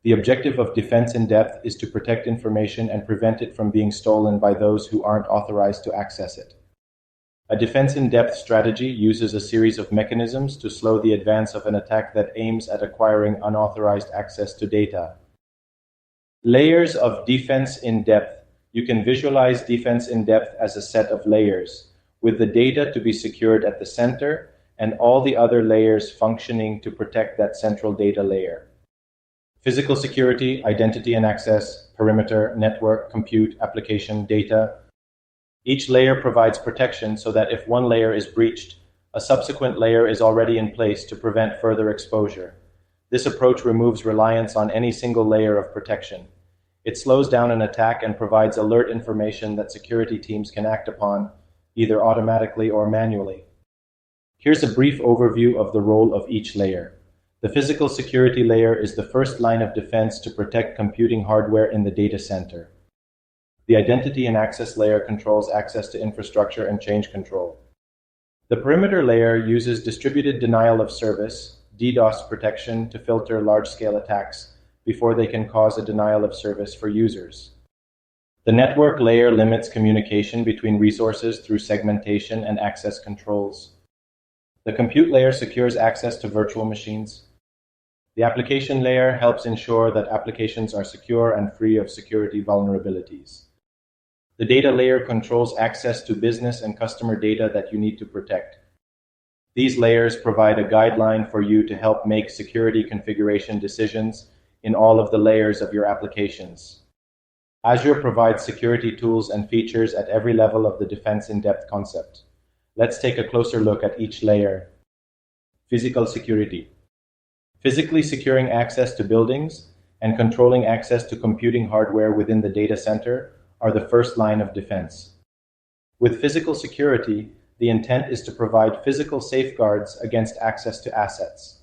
The objective of defense in depth is to protect information and prevent it from being stolen by those who aren't authorized to access it. A defense in depth strategy uses a series of mechanisms to slow the advance of an attack that aims at acquiring unauthorized access to data. Layers of defense in depth. You can visualize defense in depth as a set of layers, with the data to be secured at the center and all the other layers functioning to protect that central data layer. Physical security, identity and access, perimeter, network, compute, application, data. Each layer provides protection so that if one layer is breached, a subsequent layer is already in place to prevent further exposure. This approach removes reliance on any single layer of protection. It slows down an attack and provides alert information that security teams can act upon, either automatically or manually. Here's a brief overview of the role of each layer. The physical security layer is the first line of defense to protect computing hardware in the data center. The identity and access layer controls access to infrastructure and change control. The perimeter layer uses distributed denial of service, DDoS protection, to filter large-scale attacks before they can cause a denial of service for users. The network layer limits communication between resources through segmentation and access controls. The compute layer secures access to virtual machines. The application layer helps ensure that applications are secure and free of security vulnerabilities. The data layer controls access to business and customer data that you need to protect. These layers provide a guideline for you to help make security configuration decisions in all of the layers of your applications. Azure provides security tools and features at every level of the defense in-depth concept. Let's take a closer look at each layer. Physical security. Physically securing access to buildings and controlling access to computing hardware within the data center are the first line of defense. With physical security, the intent is to provide physical safeguards against access to assets.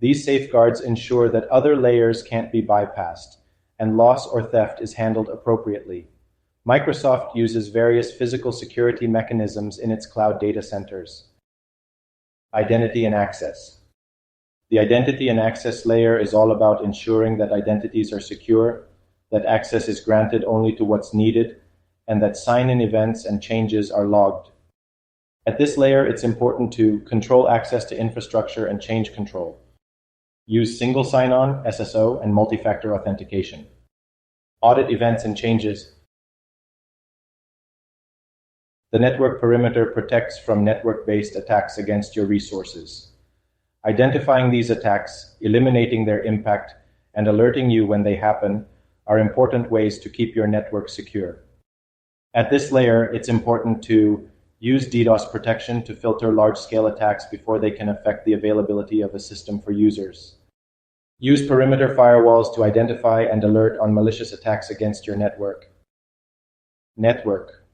These safeguards ensure that other layers can't be bypassed, and loss or theft is handled appropriately. Microsoft uses various physical security mechanisms in its cloud data centers. Identity and access. The identity and access layer is all about ensuring that identities are secure, that access is granted only to what's needed, and that sign-in events and changes are logged. At this layer, it's important to control access to infrastructure and change control. Use single sign-on, SSO, and multi-factor authentication. Audit events and changes. The network perimeter protects from network-based attacks against your resources. Identifying these attacks, eliminating their impact, and alerting you when they happen are important ways to keep your network secure. At this layer, it's important to use DDoS protection to filter large-scale attacks before they can affect the availability of a system for users. Use perimeter firewalls to identify and alert on malicious attacks against your network. Network.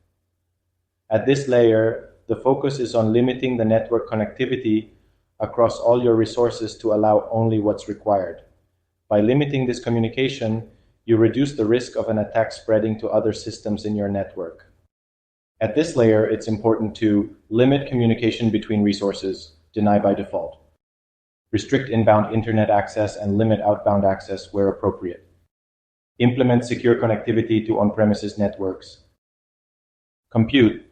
At this layer, the focus is on limiting the network connectivity across all your resources to allow only what's required. By limiting this communication, you reduce the risk of an attack spreading to other systems in your network. At this layer, it's important to limit communication between resources, deny by default. Restrict inbound internet access and limit outbound access where appropriate. Implement secure connectivity to on-premises networks. Compute.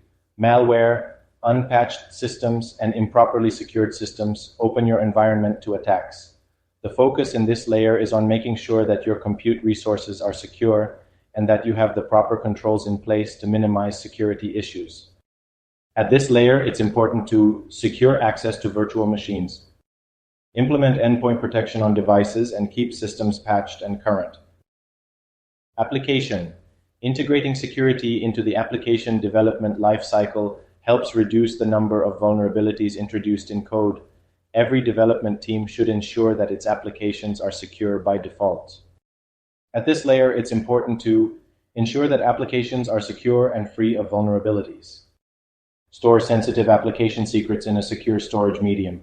Malware, unpatched systems, and improperly secured systems open your environment to attacks. The focus in this layer is on making sure that your compute resources are secure and that you have the proper controls in place to minimize security issues. At this layer, it's important to secure access to virtual machines. Implement endpoint protection on devices and keep systems patched and current. Application. Integrating security into the application development lifecycle helps reduce the number of vulnerabilities introduced in code. Every development team should ensure that its applications are secure by default. At this layer, it's important to ensure that applications are secure and free of vulnerabilities. Store sensitive application secrets in a secure storage medium.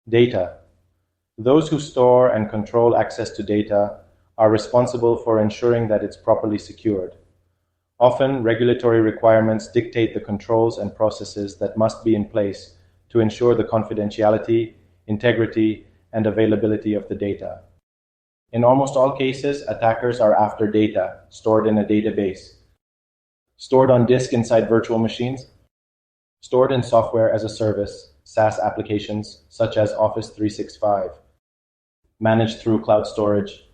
Data. Those who store and control access to data are responsible for ensuring that it's properly secured. Often, regulatory requirements dictate the controls and processes that must be in place to ensure the confidentiality, integrity, and availability of the data. In almost all cases, attackers are after data stored in a database, stored on disk inside virtual machines, stored in software as a service, SaaS applications such as Office 365, managed through cloud storage,